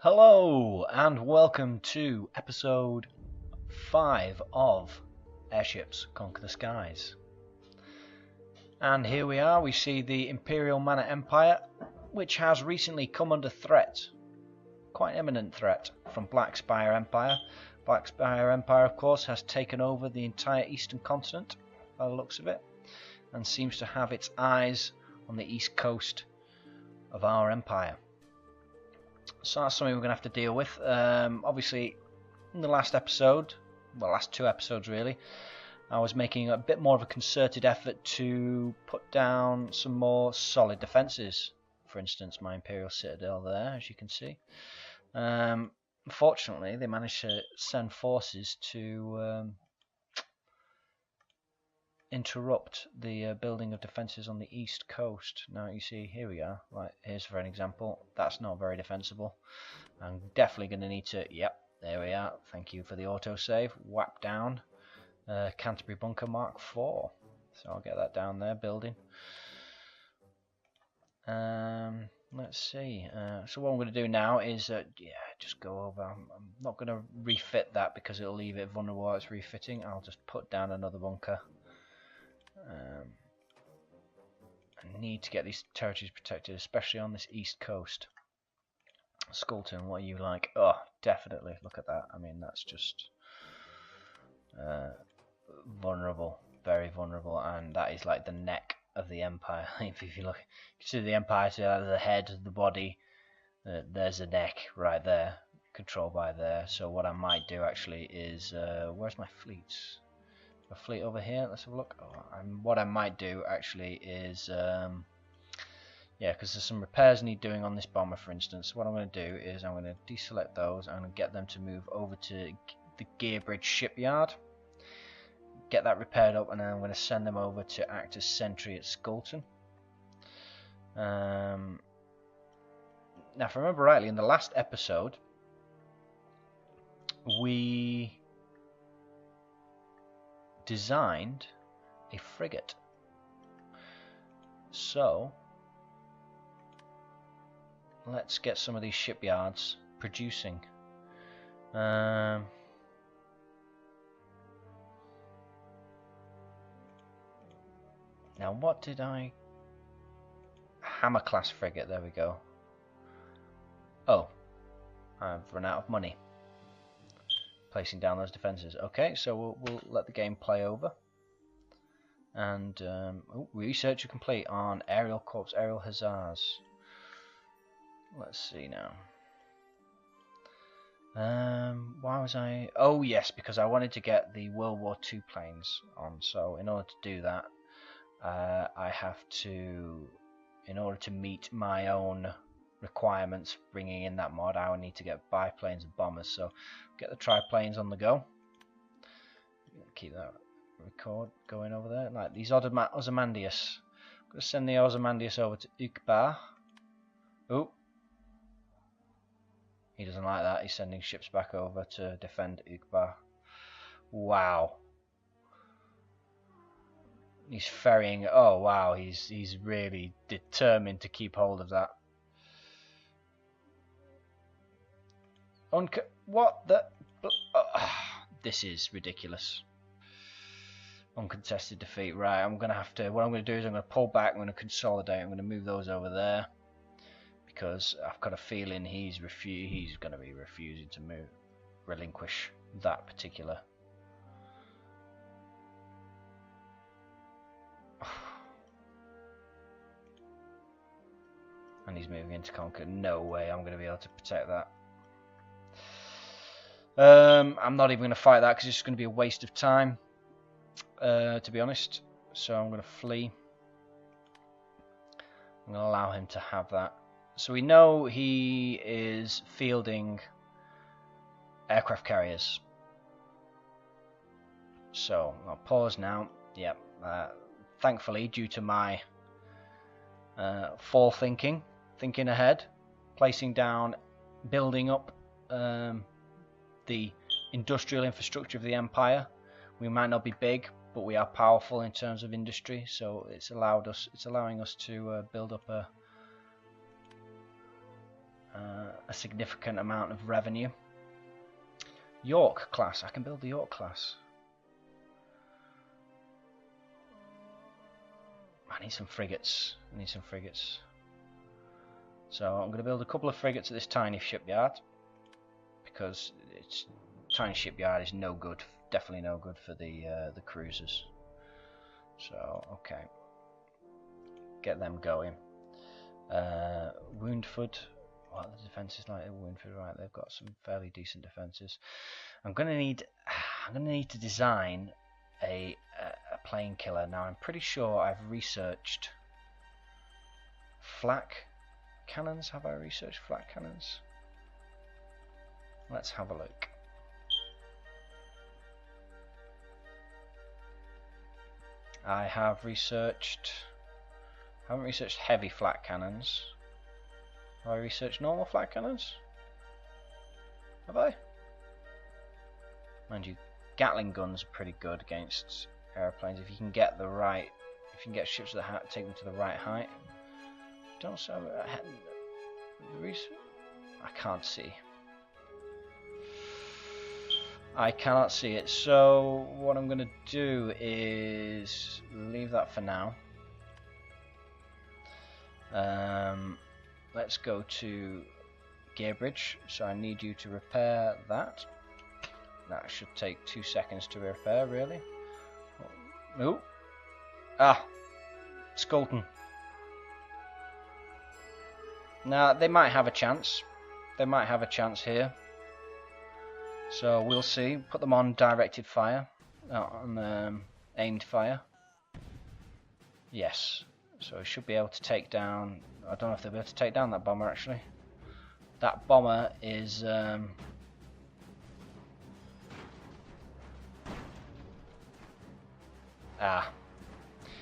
Hello and welcome to episode 5 of Airships Conquer the Skies. And here we are, we see the Imperial Manner Empire, which has recently come under threat, quite imminent threat, from Black Spire Empire. Black Spire Empire, of course, has taken over the entire eastern continent, by the looks of it, and seems to have its eyes on the east coast of our empire. So that's something we're going to have to deal with. Obviously, in the last episode, well, last two episodes really, I was making a bit more of a concerted effort to put down some more solid defences. For instance, my Imperial Citadel there, as you can see. Unfortunately, they managed to send forces to interrupt the building of defences on the east coast. Now you see, here we are. Right, here's for an example. That's not very defensible. I'm definitely going to need to. Yep, there we are. Thank you for the autosave. Whap down Canterbury Bunker Mark 4. So I'll get that down there, building. Let's see. So what I'm going to do now is, just go over. I'm not going to refit that because it'll leave it vulnerable while it's refitting. I'll just put down another bunker. I need to get these territories protected, especially on this east coast. Skulton, what are you like? Oh, definitely. Look at that. I mean, that's just vulnerable, very vulnerable, and that is like the neck of the empire. If you look, you see the empire, so there's the head, the body, there's the neck right there, controlled by there. So what I might do actually is, where's my fleets? A fleet over here. Let's have a look. What I might do actually is, yeah, because there's some repairs need doing on this bomber, for instance. What I'm going to do is I'm going to deselect those. I'm going to get them to move over to the Gearbridge shipyard, get that repaired up, and then I'm going to send them over to act as sentry at Skulton. Now, if I remember rightly, in the last episode, we designed a frigate. So let's get some of these shipyards producing. Now what did I... Hammer class frigate, there we go. Oh, I've run out of money placing down those defences. Okay, so we'll let the game play over. And research complete on aerial corps, aerial hussars. Let's see now. Why was I... Oh yes, because I wanted to get the World War II planes on. So in order to do that, I have to, in order to meet my own requirements bringing in that mod, I would need to get biplanes and bombers. So get the triplanes on the go. Keep that record going over there. Like these Ozymandias. I'm going to send the Ozymandias over to Ukbar. Oh, he doesn't like that. He's sending ships back over to defend Ukbar. Wow. He's ferrying. Oh wow, he's really determined to keep hold of that. What the? This is ridiculous. Uncontested defeat. Right, I'm gonna have to. What I'm gonna do is I'm gonna pull back. I'm gonna consolidate. I'm gonna move those over there because I've got a feeling he's gonna be refusing to relinquish that particular. And he's moving into conquer. No way I'm gonna be able to protect that. I'm not even going to fight that because it's going to be a waste of time, to be honest. So I'm going to flee. I'm going to allow him to have that. So we know he is fielding aircraft carriers. So I'll pause now. Yep. Thankfully, due to my thinking ahead, placing down, building up the industrial infrastructure of the empire. We might not be big, but we are powerful in terms of industry, so it's allowing us to build up a significant amount of revenue. York class. I can build the York class. I need some frigates. I need some frigates. So I'm going to build a couple of frigates at this tiny shipyard, because it's tiny shipyard is no good, definitely no good for the cruisers. So okay, get them going. Woundford. What are the defences like at Woundford? Right, they've got some fairly decent defences. I'm going to need to design a plane killer. Now I'm pretty sure I've researched flak cannons. Have I researched flak cannons? Let's have a look. I have researched. I haven't researched heavy flak cannons. Have I researched normal flak cannons? Have I? Mind you, Gatling guns are pretty good against airplanes if you can get the right. If you can get ships that take them to the right height. Don't so. I can't see. I cannot see it. So what I'm going to do is leave that for now. Let's go to Gearbridge. So I need you to repair that. That should take 2 seconds to repair, really. Oh. Ah, Skulton. Now they might have a chance. They might have a chance here. So we'll see. Put them on directed fire, on aimed fire. Yes. So we should be able to take down. I don't know if they'll be able to take down that bomber actually. That bomber is.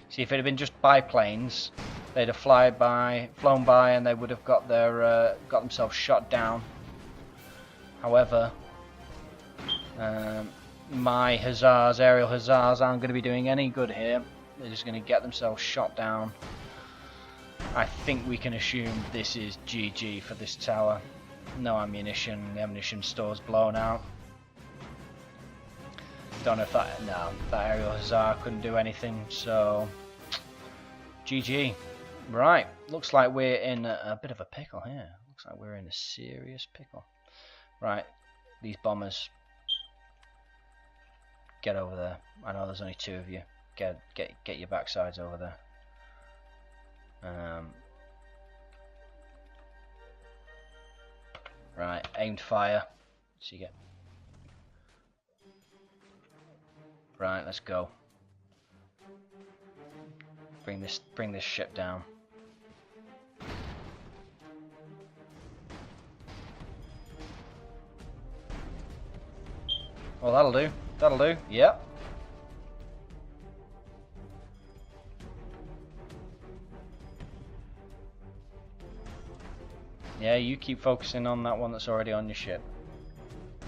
See, if it had been just biplanes, they'd have flown by, and they would have got their got themselves shot down. However, my hussars, aerial hussars, aren't going to be doing any good here. They're just going to get themselves shot down. I think we can assume this is GG for this tower. No ammunition. The ammunition store's blown out. Don't know if that aerial hussar couldn't do anything, so GG. Right, looks like we're in a bit of a pickle here. Looks like we're in a serious pickle. Right, these bombers, get over there. I know there's only 2 of you. Get your backsides over there. Right, aimed fire. So you get. Right, let's go. Bring this ship down. Well, that'll do. That'll do. Yep. Yeah, you keep focusing on that one that's already on your ship.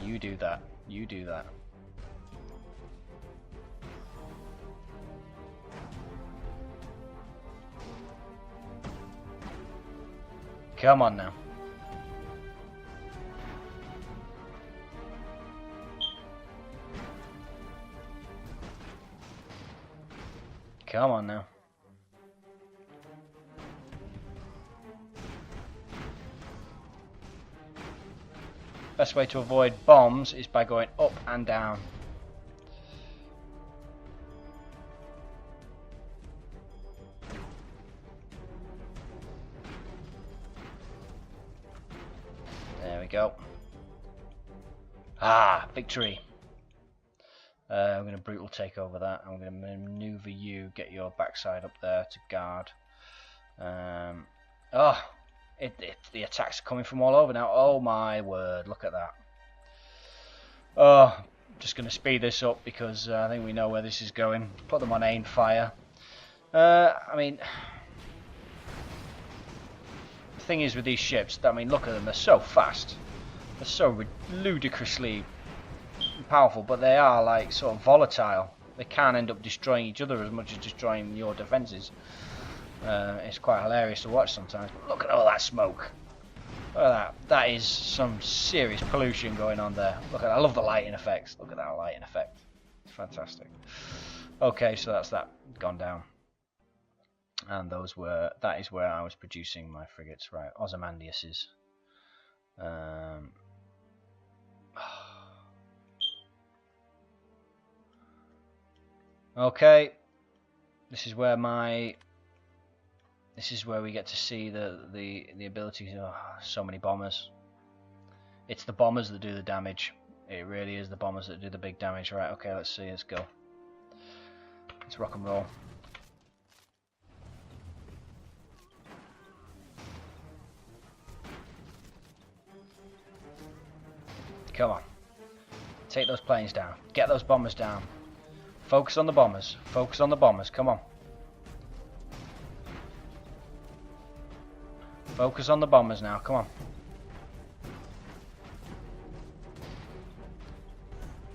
You do that. You do that. Come on now. Come on now. Best way to avoid bombs is by going up and down. There we go. Ah, victory. I'm going to brutal take over that. I'm going to maneuver you, get your backside up there to guard. The attacks are coming from all over now. Oh my word, look at that. Oh, just going to speed this up because I think we know where this is going. Put them on aim fire. I mean, the thing is with these ships, I mean, look at them, they're so fast. They're so ludicrously powerful, but they are like sort of volatile. They can end up destroying each other as much as destroying your defences. It's quite hilarious to watch sometimes. But look at all that smoke. Look at that. That is some serious pollution going on there. Look at that. I love the lighting effects. Look at that lighting effect. It's fantastic. Okay, so that's that gone down. And those were, that is where I was producing my frigates. Right, Ozymandias's. Okay, this is where we get to see the abilities. Oh, so many bombers. It's the bombers that do the damage. It really is the bombers that do the big damage. Right, okay, let's see, let's go. Let's rock and roll. Come on. Take those planes down. Get those bombers down. Focus on the bombers. Focus on the bombers. Come on. Focus on the bombers now. Come on.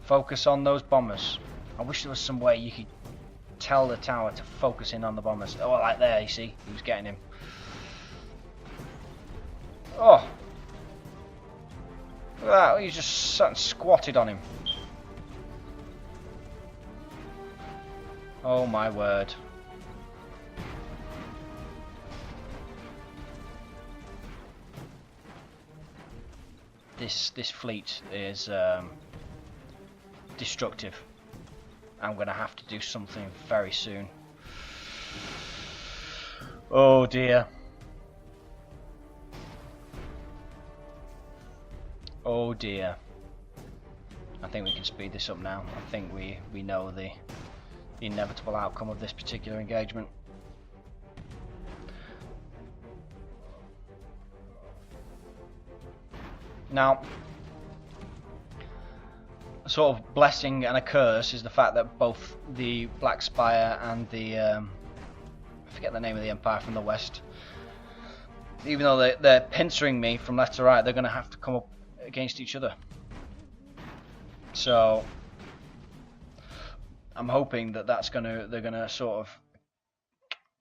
Focus on those bombers. I wish there was some way you could tell the tower to focus in on the bombers. Oh, like there, you see? He was getting him. Oh. Look at that. He just sat and squatted on him. Oh my word. This fleet is destructive. I'm gonna have to do something very soon. Oh dear. Oh dear. I think we can speed this up now. I think we know the inevitable outcome of this particular engagement. Now, a sort of blessing and a curse is the fact that both the Black Spire and the I forget the name of the empire from the west, even though they're pincering me from left to right, they're going to have to come up against each other. So I'm hoping that they're gonna sort of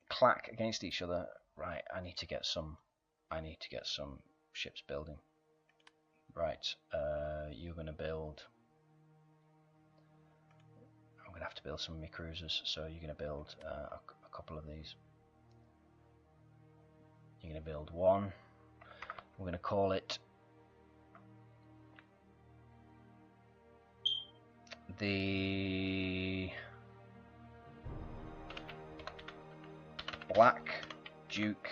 clack against each other. Right, I need to get some ships building. Right, you're gonna build. I'm gonna have to build some of my cruisers, so you're gonna build a couple of these. You're gonna build one. We're gonna call it the Black Duke.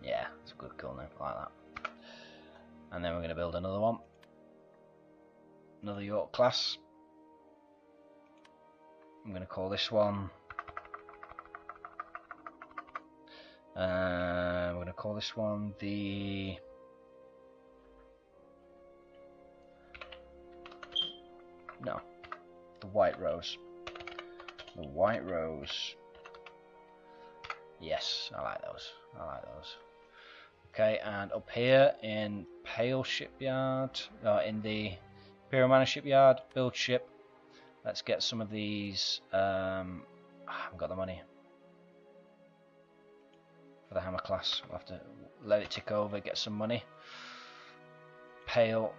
Yeah, it's a good call name, like that. And then we're going to build another one, another York class. I'm going to call this one we're going to call this one the White Rose. The White Rose. Yes, I like those. I like those. Okay, and up here in Pale Shipyard, in the Imperial Manor Shipyard, build ship. Let's get some of these. I haven't got the money for the Hammer class. We'll have to let it tick over, get some money. Pale.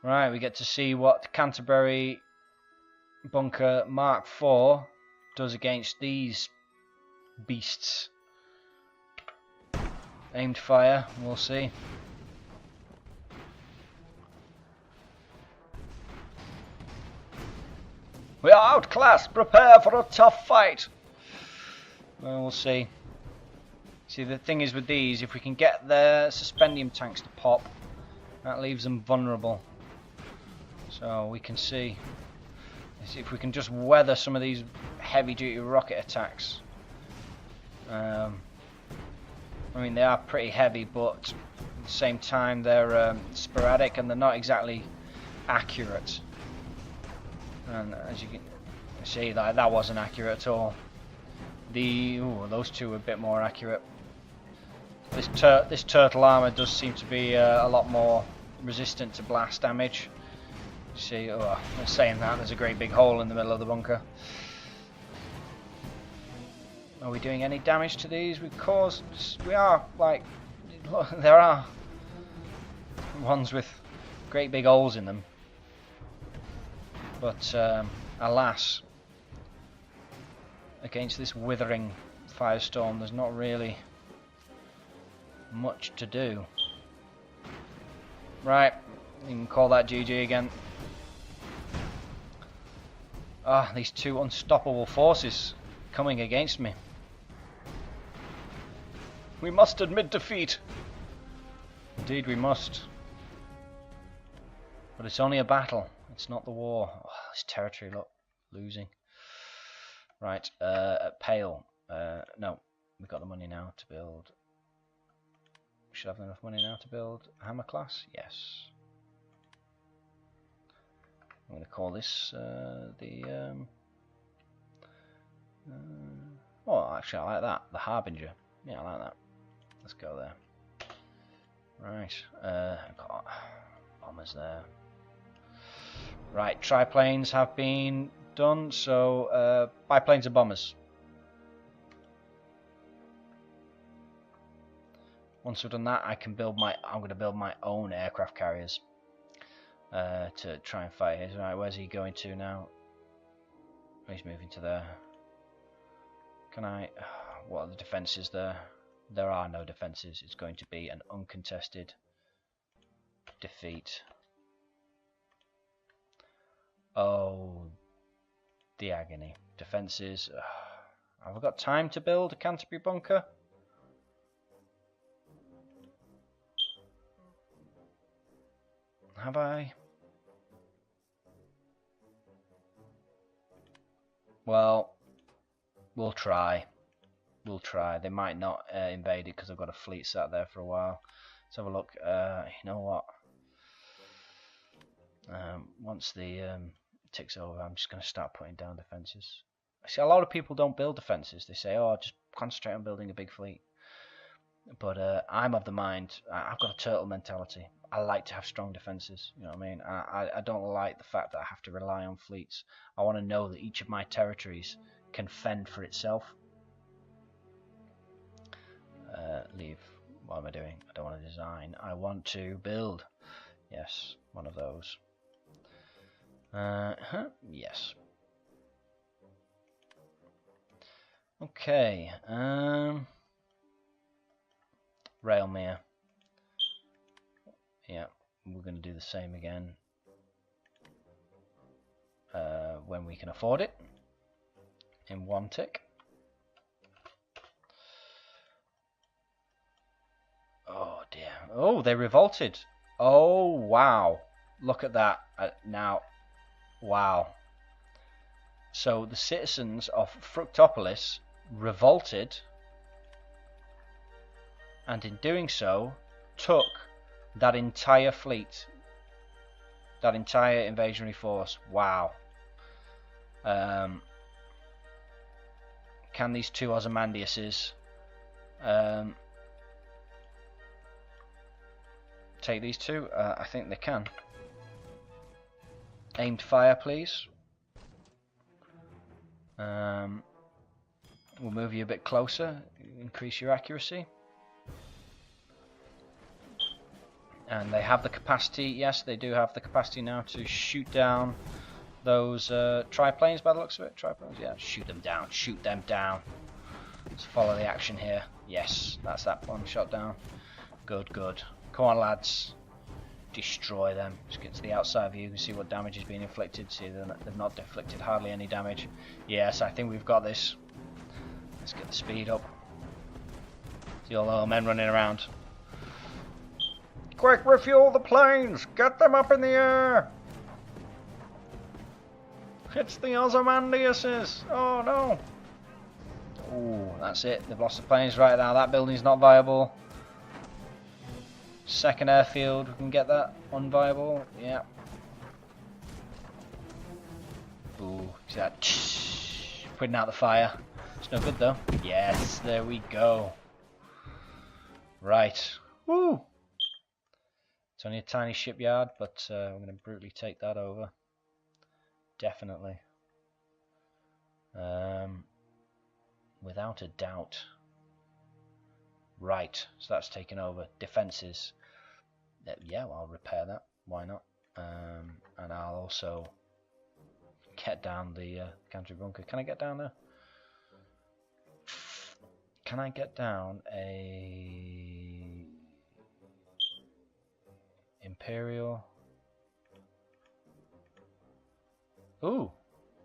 Right, we get to see what Canterbury Bunker Mark IV does against these beasts. Aimed fire, we'll see. We are outclassed, prepare for a tough fight. Well, we'll see. See, the thing is with these, if we can get their suspendium tanks to pop, that leaves them vulnerable. So we can see if we can just weather some of these heavy-duty rocket attacks. I mean, they are pretty heavy, but at the same time they're sporadic and they're not exactly accurate. And as you can see, that wasn't accurate at all. Those two are a bit more accurate. This turtle armor does seem to be a lot more resistant to blast damage. See, saying that, there's a great big hole in the middle of the bunker. Are we doing any damage to these? We are, like, there are ones with great big holes in them. But, alas, against this withering firestorm, there's not really much to do. Right, you can call that GG again. Ah, these two unstoppable forces coming against me. We must admit defeat. Indeed we must. But it's only a battle, it's not the war. Oh, this territory, look, losing. Right, Pale. No, we've got the money now to build. We should have enough money now to build hammer class. Yes. I'm going to call this oh, actually, I like that. The Harbinger. Yeah, I like that. Let's go there. Right. Got bombers there. Right. Triplanes have been done. So biplanes and bombers. Once we've done that, I can build my. I'm going to build my own aircraft carriers to try and fight his. Right, where's he going to now? He's moving to there. Can I? What are the defences there? There are no defences. It's going to be an uncontested defeat. Oh, the agony. Defences. Have I got time to build a Canterbury bunker? Have I? Well, we'll try. We'll try. They might not invade it because I've got a fleet sat there for a while. Let's have a look. You know what? Once the ticks over, I'm just going to start putting down defences. I see a lot of people don't build defences. They say, "Oh, just concentrate on building a big fleet." But I'm of the mind. I've got a turtle mentality. I like to have strong defences, you know what I mean? I don't like the fact that I have to rely on fleets. I want to know that each of my territories can fend for itself. Leave. What am I doing? I don't want to design. I want to build. Yes, one of those. Yes. Okay. Railmere. Yeah, we're going to do the same again when we can afford it in one tick. Oh dear. Oh, they revolted. Oh wow. Look at that. Now, wow. So the citizens of Fructopolis revolted, and in doing so took that entire fleet, that entire invasionary force. Wow. Can these two Ozymandiases take these two? I think they can. Aimed fire, please. We'll move you a bit closer, increase your accuracy. And they have the capacity, yes, they do have the capacity now to shoot down those triplanes by the looks of it. Triplanes, yeah, shoot them down, shoot them down. Let's follow the action here. Yes, that's that one shot down. Good, good. Come on, lads. Destroy them. Just get to the outside view and see what damage is being inflicted. See, they've not inflicted hardly any damage. Yes, I think we've got this. Let's get the speed up. See all the men running around. Quick, refuel the planes! Get them up in the air! It's the Ozymandiases! Oh no! Ooh, that's it. They've lost the planes right now. That building's not viable. Second airfield, we can get that unviable. Yeah. Ooh, see that? Putting out the fire. It's no good though. Yes, there we go. Right. Woo! It's only a tiny shipyard, but we're going to brutally take that over. Definitely. without a doubt. Right, so that's taken over. Defences. Yeah, well, I'll repair that. Why not? And I'll also get down the country bunker. Can I get down there? Can I get down a Imperial? Ooh,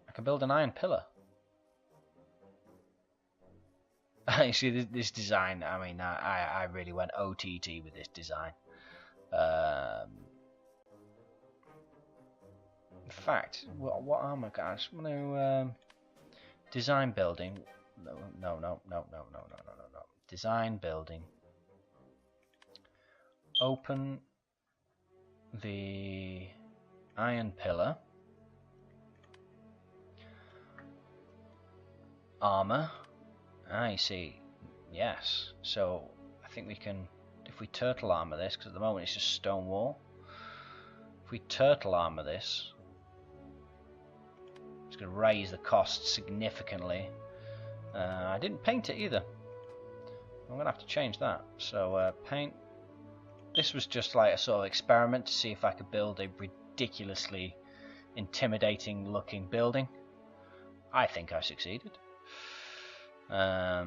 I can build an iron pillar. You see this design, I mean, I really went OTT with this design. In fact, what armor guys? I'm going to design building. No. Design building. Open the iron pillar. Armor. I see. Yes. So I think we can, if we turtle armor this, because at the moment it's just stone wall. If we turtle armor this, it's going to raise the cost significantly. I didn't paint it either. I'm going to have to change that. So paint. This was just like a sort of experiment to see if I could build a ridiculously intimidating looking building. I think I succeeded. I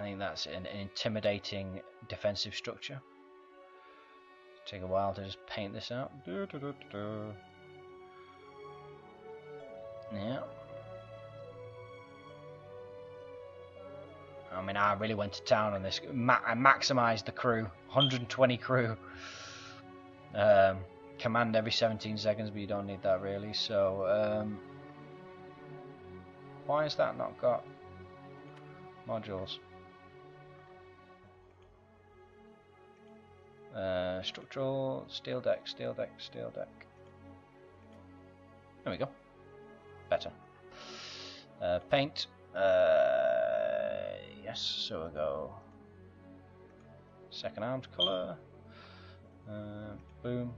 think that's an intimidating defensive structure. Take a while to just paint this out. Yeah. I mean, I really went to town on this. I maximised the crew, 120 crew. Command every 17 seconds, but you don't need that really. So, why has that not got modules? Structural, steel deck. There we go. Better. Paint. Yes, so we'll go second arms colour. Boom.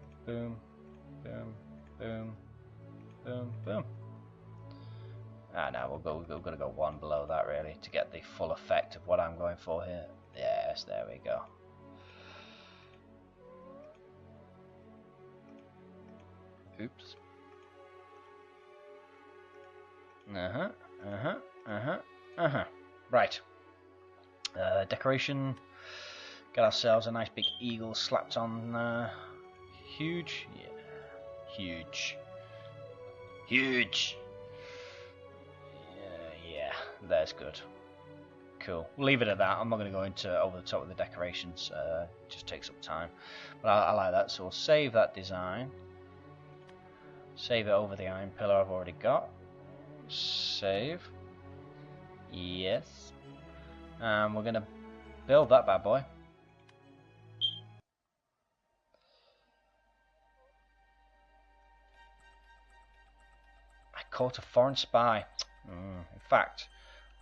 Ah, no, we're gonna go one below that really to get the full effect of what I'm going for here. Yes, there we go. Oops. Right. Decoration. Get ourselves a nice big eagle slapped on. Huge. Yeah. Huge. Yeah, that's good. Cool. We'll leave it at that. I'm not going to go into over the top of the decorations. It just takes up time. But I like that. So we'll save that design. Save it over the iron pillar I've already got. Save. Yes. And we're going to build that bad boy. I caught a foreign spy. In fact,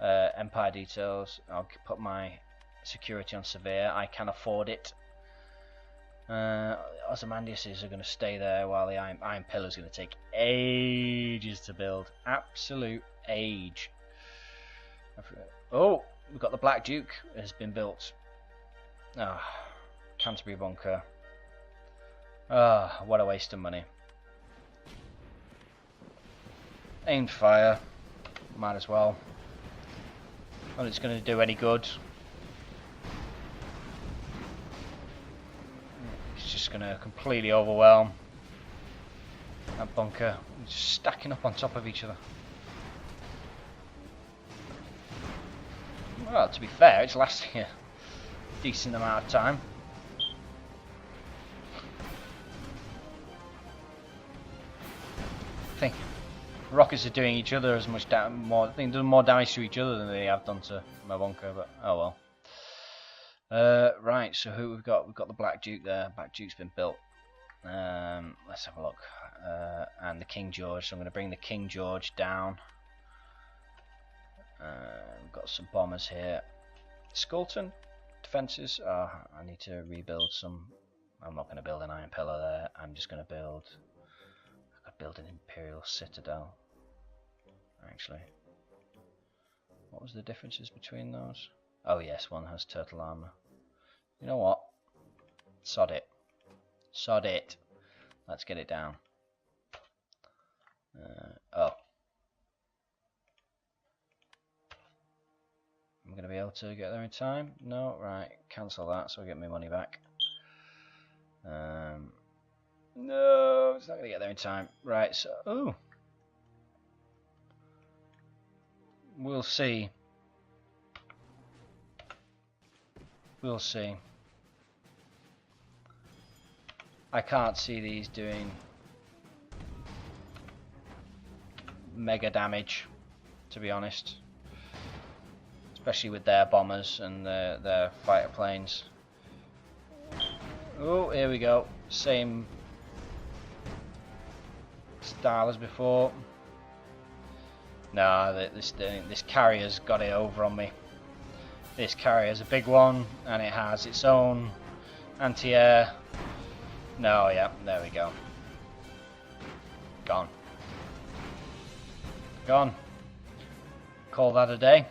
Empire details. I'll put my security on severe. I can afford it. Ozymandias are going to stay there while the iron pillar is going to take ages to build. Absolute age. Oh, we've got the Black Duke has been built. Canterbury bunker. What a waste of money. Aimed fire. Might as well. Not it's going to do any good. It's just going to completely overwhelm that bunker. It's just stacking up on top of each other. Well, to be fair, it's lasting a decent amount of time. I think rockets are doing each other as much more. I think doing more damage to each other than they have done to my bunker, but oh well. Right, so who we've got? We've got the Black Duke there. Black Duke's been built. Let's have a look. And the King George. So I'm going to bring the King George down. We've got some bombers here. Skulton defences. I need to rebuild some. I'm not going to build an iron pillar there. I'm just going to build. I could build an Imperial Citadel. Actually, What was the differences between those? Oh yes, one has turtle armor. You know what? Sod it. Sod it. Let's get it down. Oh. I'm going to be able to get there in time? No? Right. Cancel that so I get my money back. No, it's not going to get there in time. Right, so... Ooh. We'll see. We'll see. I can't see these doing mega damage, to be honest. Especially with their bombers and their fighter planes. Oh, here we go. Same style as before. Nah, this carrier's got it over on me. This carrier's a big one, and it has its own anti-air. No, yeah, there we go. Gone. Gone. Call that a day.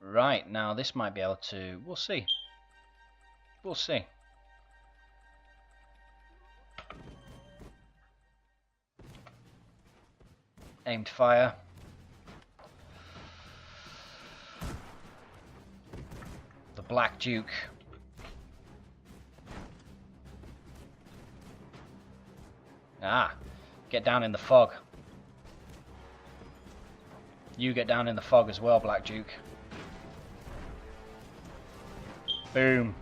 Right, now this might be able to... We'll see. We'll see. Aimed fire. The Black Duke. Ah, get down in the fog. You get down in the fog as well, Black Duke. Boom.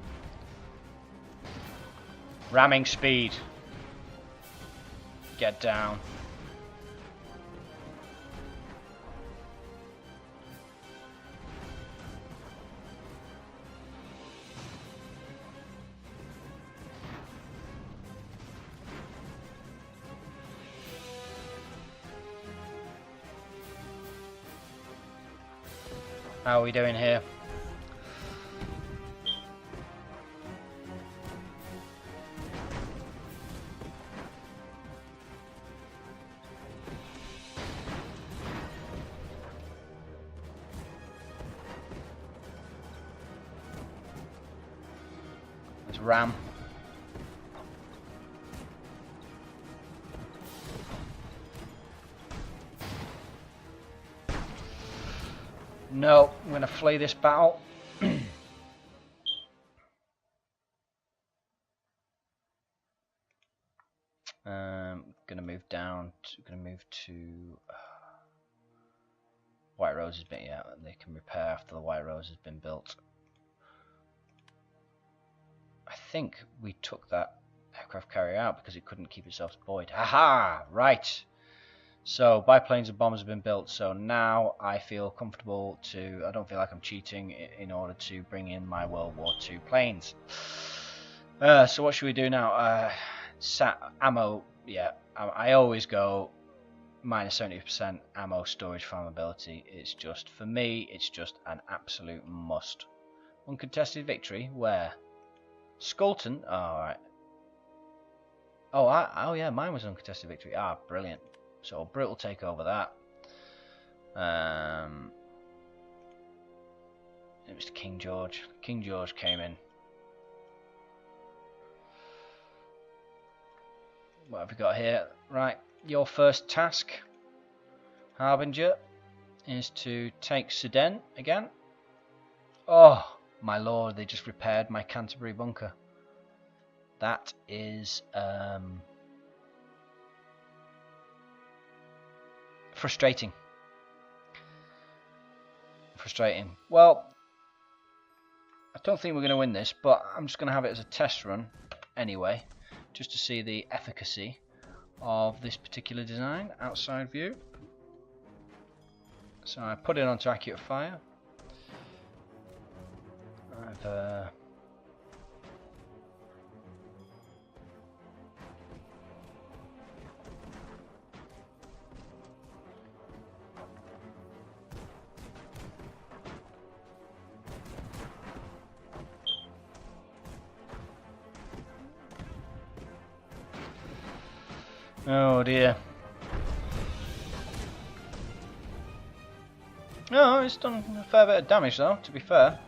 Ramming speed. Get down. How are we doing here? Let's ram. No, I'm going to flee this battle. Going to move down. Going to move to White Rose has been. Yeah, they can repair after the White Rose has been built. I think we took that aircraft carrier out because it couldn't keep itself buoyed. Haha! Right. So biplanes and bombers have been built, so now I feel comfortable to, I don't feel like I'm cheating in order to bring in my World War II planes. So what should we do now? Ammo, yeah, I always go minus 70% ammo storage farmability. It's just, for me, it's just an absolute must. Uncontested victory, where? Skulton? Oh, alright. Oh, yeah, mine was uncontested victory. Ah, brilliant. So Brit will take over that. It was King George. King George came in. What have we got here? Right, your first task, Harbinger, is to take Sedan again. Oh, my lord, they just repaired my Canterbury bunker. That is... frustrating. Frustrating. Well, I don't think we're going to win this, but I'm just going to have it as a test run anyway, just to see the efficacy of this particular design. Outside view. So I put it onto accurate fire. I've oh dear. No, it's done a fair bit of damage though, to be fair.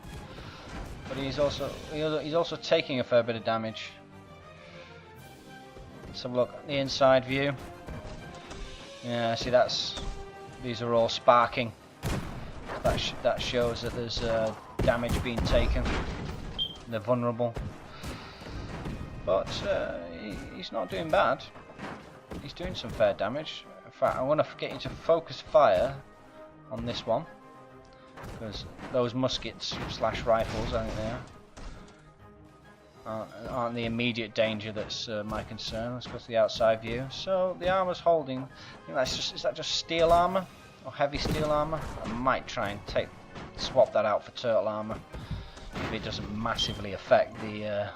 But he's also taking a fair bit of damage. Let's have a look at the inside view. Yeah, see these are all sparking. That shows that there's damage being taken. They're vulnerable. But he's not doing bad. He's doing some fair damage. In fact, I want to get you to focus fire on this one, because those muskets / rifles, I think they are, aren't the immediate danger that's my concern. Let's go to the outside view. So the armor's holding. I think is that just steel armor or heavy steel armor? I might try and swap that out for turtle armor if it doesn't massively affect the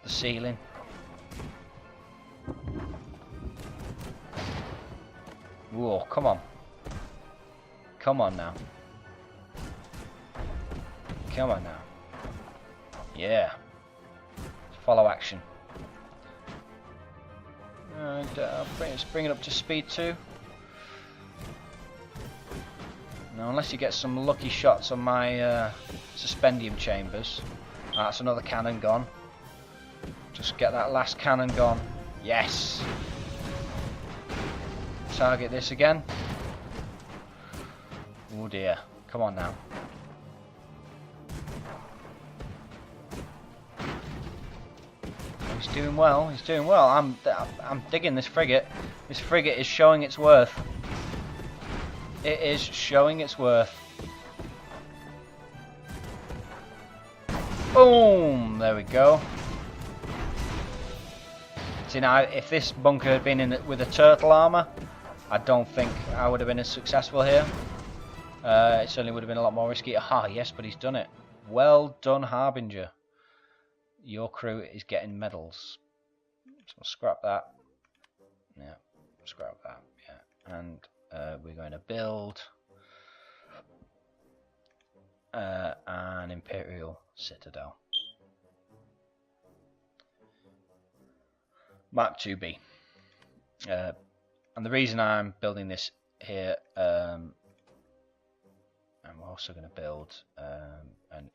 ceiling. Whoa, come on. Come on now. Come on now. Yeah. Follow action. And let's bring it up to speed 2. Now, unless you get some lucky shots on my suspendium chambers. That's another cannon gone. Just get that last cannon gone. Yes! Target this again. Oh dear. Come on now. He's doing well. He's doing well. I'm digging this frigate. This frigate is showing its worth. It is showing its worth. Boom! There we go. See now, if this bunker had been in with a turtle armor, I don't think I would have been as successful here. It certainly would have been a lot more risky. Ah, yes, but he's done it. Well done, Harbinger. Your crew is getting medals. So we'll scrap that. Yeah, scrap that. Yeah, and we're going to build an Imperial Citadel. Mark 2B. And the reason I'm building this here, I'm also going to build an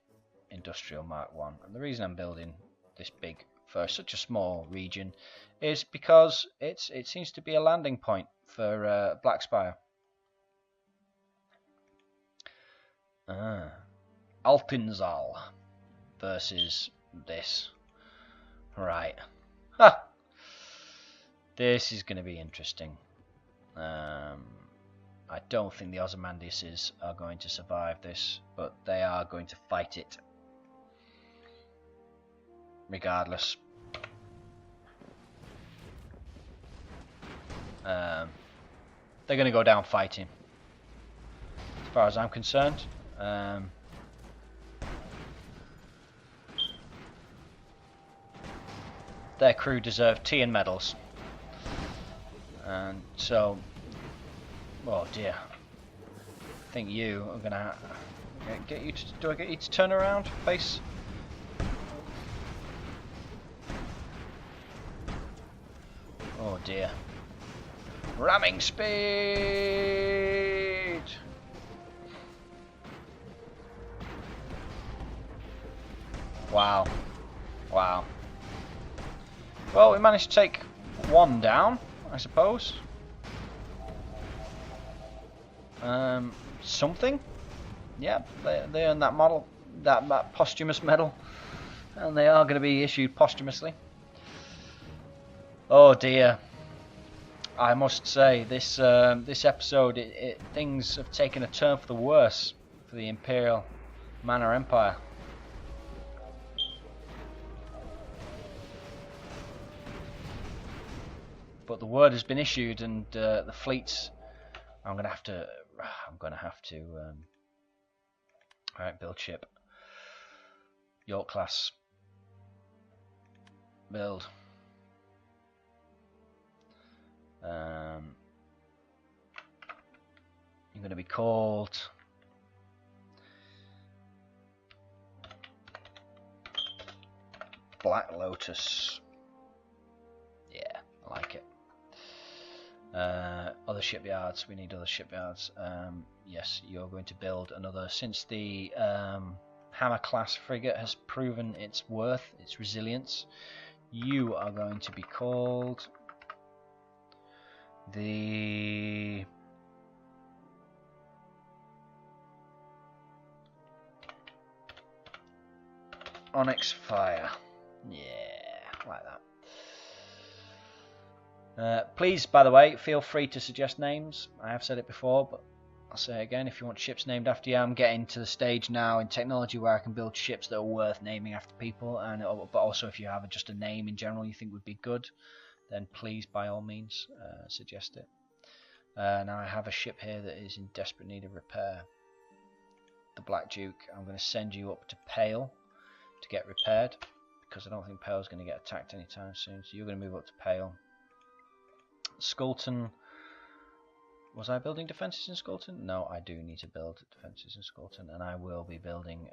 Industrial Mark 1. And the reason I'm building this big for such a small region is because it seems to be a landing point for Black Spire. Alpinzal versus this. Right. Ha! This is going to be interesting. I don't think the Ozymandiases are going to survive this, but they are going to fight it. Regardless. They're going to go down fighting. As far as I'm concerned. Their crew deserve tea and medals. And so, oh dear, I think you are gonna get you to. Do I get you to turn around, face? Oh dear, ramming speed. Wow, wow. Well, we managed to take one down, I suppose. Something. Yeah, they earned that model, that posthumous medal, and they are going to be issued posthumously. Oh dear. I must say, this episode, things have taken a turn for the worse for the Imperial Manner Empire. But the word has been issued, and the fleets. I'm gonna have to. All right, build ship. York class. Build. You're gonna be called. Black Lotus. Yeah, I like it. Other other shipyards. We need other shipyards. Yes, you're going to build another. Since the Hammer class frigate has proven its worth, its resilience, you are going to be called the Onyx Fire. Yeah, like that. Please, by the way, feel free to suggest names. I have said it before, but I'll say it again. If you want ships named after you, I'm getting to the stage now in technology where I can build ships that are worth naming after people. And but also, if you have just a name in general you think would be good, then please, by all means, suggest it. Now I have a ship here that is in desperate need of repair. The Black Duke. I'm going to send you up to Pale to get repaired, because I don't think Pale's going to get attacked anytime soon. So you're going to move up to Pale. Skulton. Was I building defences in Skulton? No, I do need to build defences in Skulton, and I will be building.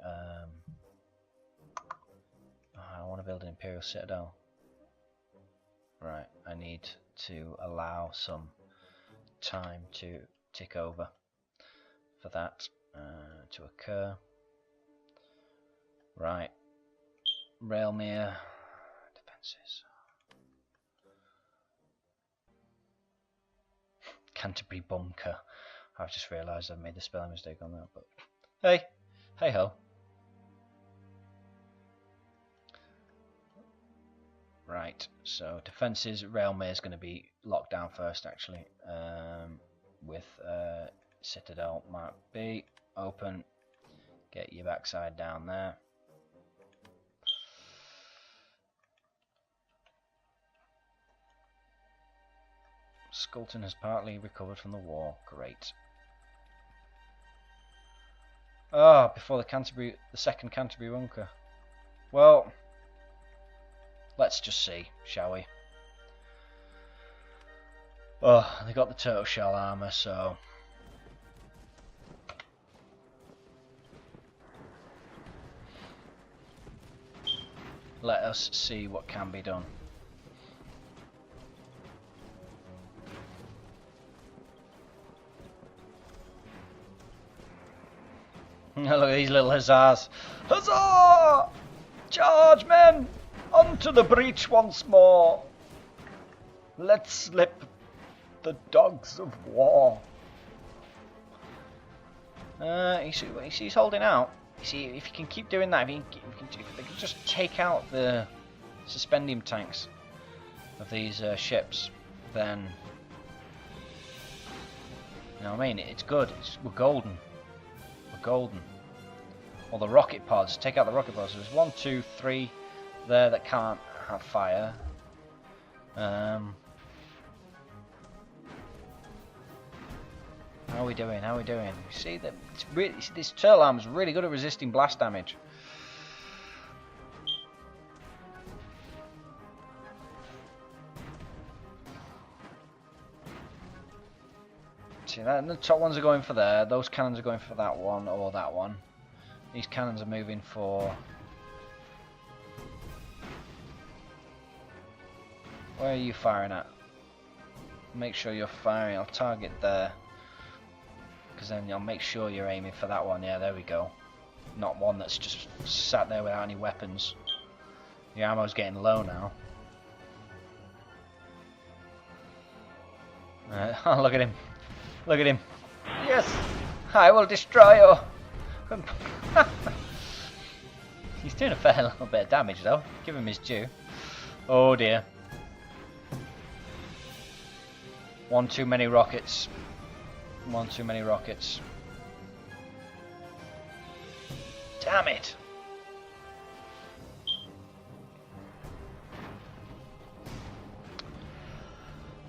I want to build an Imperial Citadel. Right, I need to allow some time to tick over for that to occur. Right, Railmere defences. Canterbury Bunker. I've just realised I've made the spelling mistake on that, but hey ho. Right, so defences. Railmere is going to be locked down first, actually, with Citadel Mark B. Open. Get your backside down there. Skulton has partly recovered from the war. Great. Ah, before the second Canterbury bunker. Well, let's just see, shall we? Oh, they got the turtle shell armor, so let us see what can be done. Look at these little huzzahs. Huzzah! Charge, men! Onto the breach once more. Let's slip the dogs of war. He's holding out. You see, if you can keep doing that, if they can just take out the suspendium tanks of these ships, then you know what I mean. It's good. We're golden. Golden. Or the rocket pods. Take out the rocket pods. There's 1, 2, 3 there that can't have fire. How are we doing? How are we doing? You see that it's really, this turtle arm is really good at resisting blast damage. See that? The top ones are going for there. Those cannons are going for that one or that one. These cannons are moving for. Where are you firing at? Make sure you're firing. I'll target there, because then I'll make sure you're aiming for that one. Yeah, there we go. Not one that's just sat there without any weapons. The ammo's getting low now. Oh, look at him. Look at him. Yes, I will destroy you. He's doing a fair little bit of damage though. Give him his due. Oh dear. One too many rockets. One too many rockets. Damn it.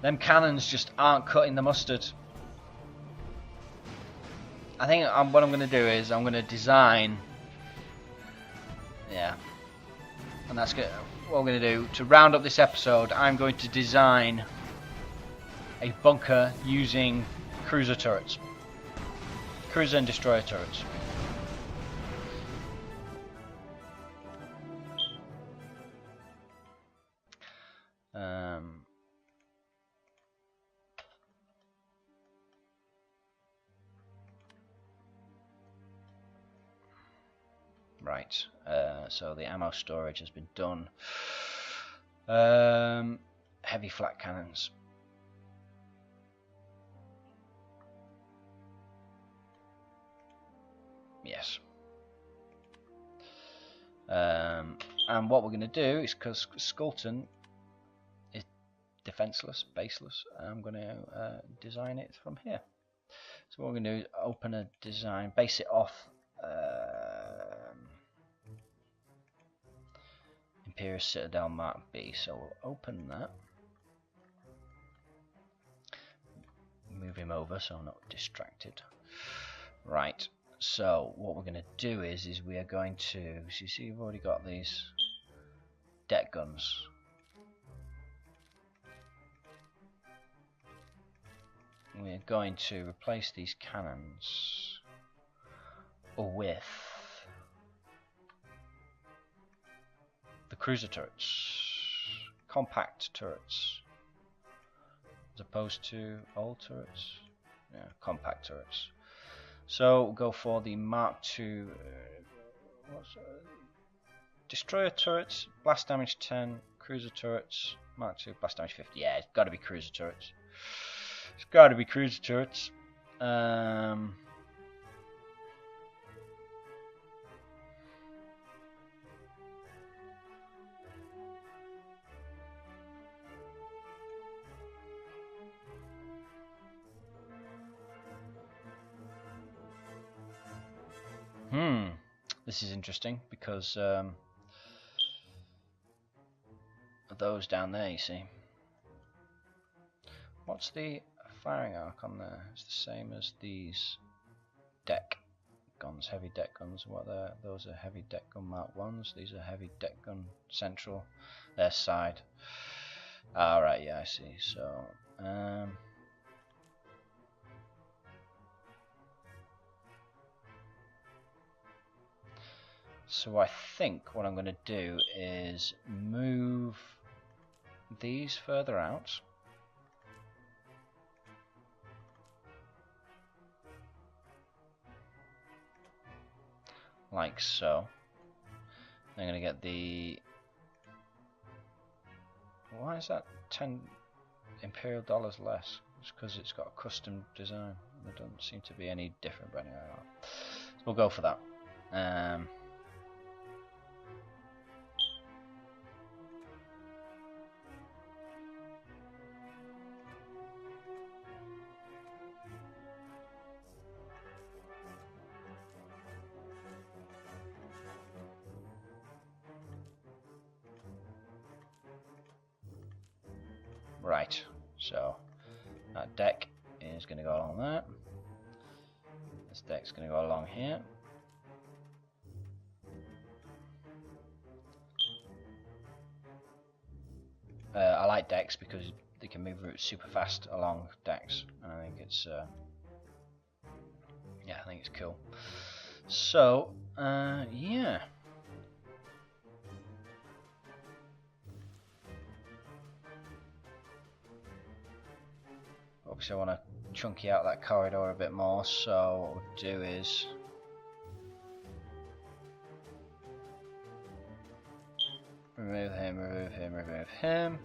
Them cannons just aren't cutting the mustard. I think what I'm going to do is I'm going to design, yeah, and that's good. What I'm going to do to round up this episode, I'm going to design a bunker using cruiser turrets, cruiser and destroyer turrets. Right, so the ammo storage has been done. Heavy flat cannons. Yes. And what we're going to do is, because Skulton is defenseless, baseless, I'm going to design it from here. So what we're going to do is open a design, base it off Imperial Citadel Mark B. So we'll open that, move him over so I'm not distracted. Right. So what we're going to do is we are going to, so you see you've already got these deck guns. We're going to replace these cannons with the cruiser turrets, compact turrets, as opposed to old turrets. Yeah, compact turrets. So we'll go for the Mark II destroyer turrets, blast damage 10, cruiser turrets, Mark II, blast damage 50. Yeah, it's got to be cruiser turrets. It's got to be cruiser turrets. This is interesting because those down there, you see. What's the firing arc on there? It's the same as these deck guns, heavy deck guns. What are those? Are heavy deck gun Mark 1s. These are heavy deck gun central. Their side. Alright, yeah, I see. So so I think what I'm going to do is move these further out. Like so. I'm going to get the... Why is that 10 Imperial dollars less? It's because it's got a custom design. There doesn't seem to be any different, but anyway, so we'll go for that. Right, so that deck is going to go along there. This deck's going to go along here. I like decks because they can move routes super fast along decks, and I think it's yeah, I think it's cool. So yeah. Obviously I want to chunky out that corridor a bit more, so what we'll do is remove him, remove him, remove him.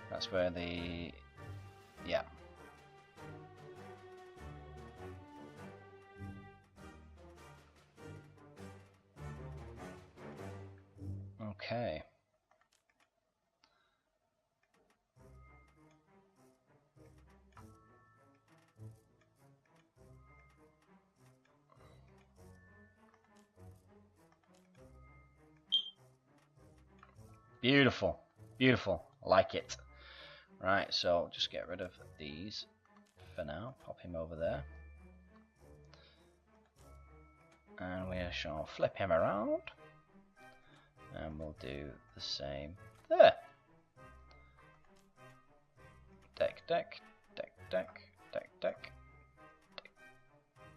That's where the... yeah. Okay. Beautiful, beautiful, I like it. Right, so just get rid of these for now, pop him over there. And we shall flip him around. And we'll do the same there. Deck, deck, deck, deck, deck, deck,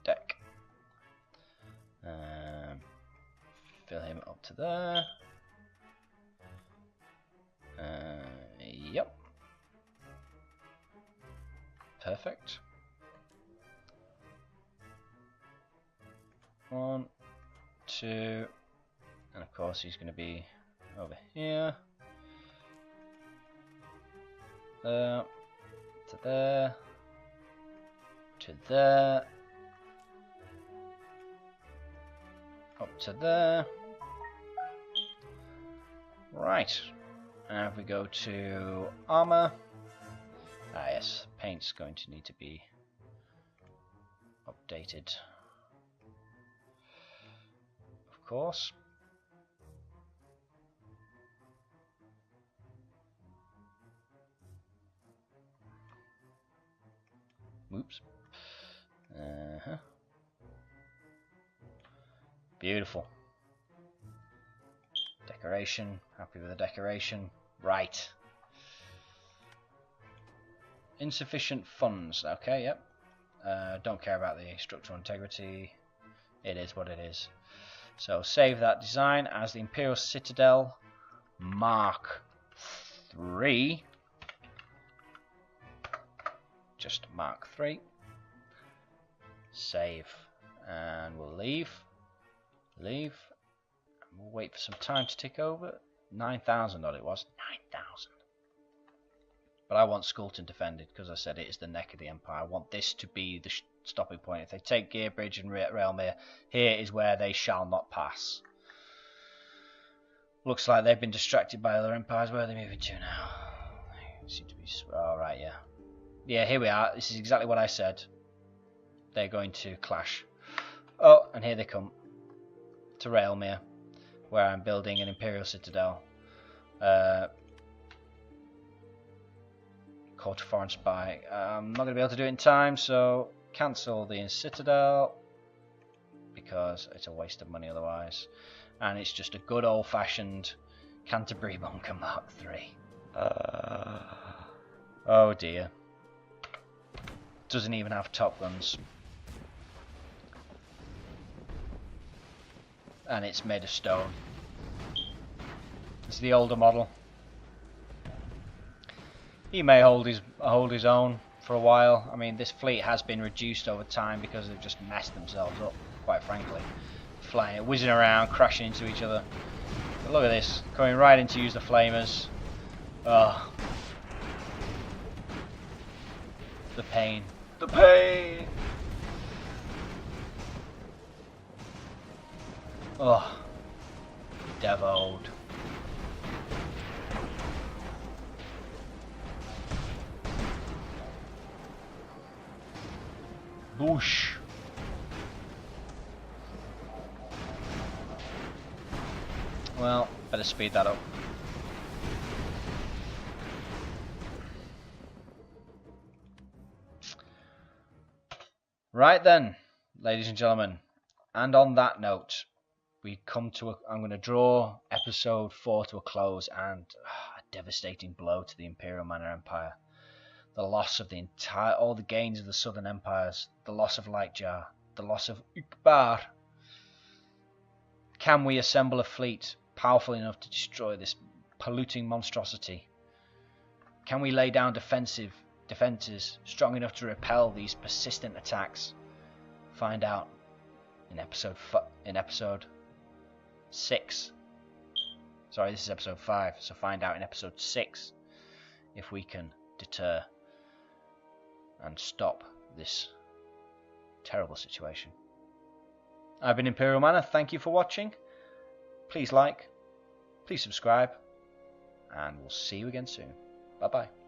deck. Fill him up to there. Yep. Perfect. 1, to, and of course he's going to be over here, there, to there, to there, up to there. Right, and if we go to armor, yes, paint's going to need to be updated, of course. Oops. Beautiful. Decoration. Happy with the decoration. Right. Insufficient funds. Okay, yep. Don't care about the structural integrity. It is what it is. So save that design as the Imperial Citadel Mark III. Just Mark III. Save. And we'll leave. Leave. We'll wait for some time to tick over. 9,000 odd it was. 9,000. But I want Skulton defended because I said it is the neck of the Empire. I want this to be the stopping point. If they take Gearbridge and Railmere, here is where they shall not pass. Looks like they've been distracted by other empires. Where are they moving to now? They seem to be... Alright, yeah. Yeah, here we are. This is exactly what I said. They're going to clash. Oh, and here they come. To Railmere, where I'm building an Imperial Citadel. Call to foreign spy. I'm not going to be able to do it in time, so cancel the Citadel because it's a waste of money otherwise. And it's just a good old-fashioned Canterbury Bunker Mark III. Oh dear. Doesn't even have top guns. And it's made of stone. It's the older model. He may hold his own for a while. I mean, this fleet has been reduced over time because they've just messed themselves up, quite frankly. Flying, whizzing around, crashing into each other. But look at this, coming right in to use the flamers. Oh. The pain. The pain! Oh. Devoed. Boosh. Well, better speed that up. Right then, ladies and gentlemen, and on that note, we come to I'm going to draw episode 4 to a close, and a devastating blow to the Imperial Manor Empire. The loss of all the gains of the southern empires, the loss of Lightjar, the loss of Ukbar. Can we assemble a fleet powerful enough to destroy this polluting monstrosity? Can we lay down defences strong enough to repel these persistent attacks? Find out in episode 6. Sorry, this is episode 5, so find out in episode 6 if we can deter and stop this terrible situation. I've been Imperial Manor, thank you for watching. Please like, please subscribe, and we'll see you again soon. Bye bye.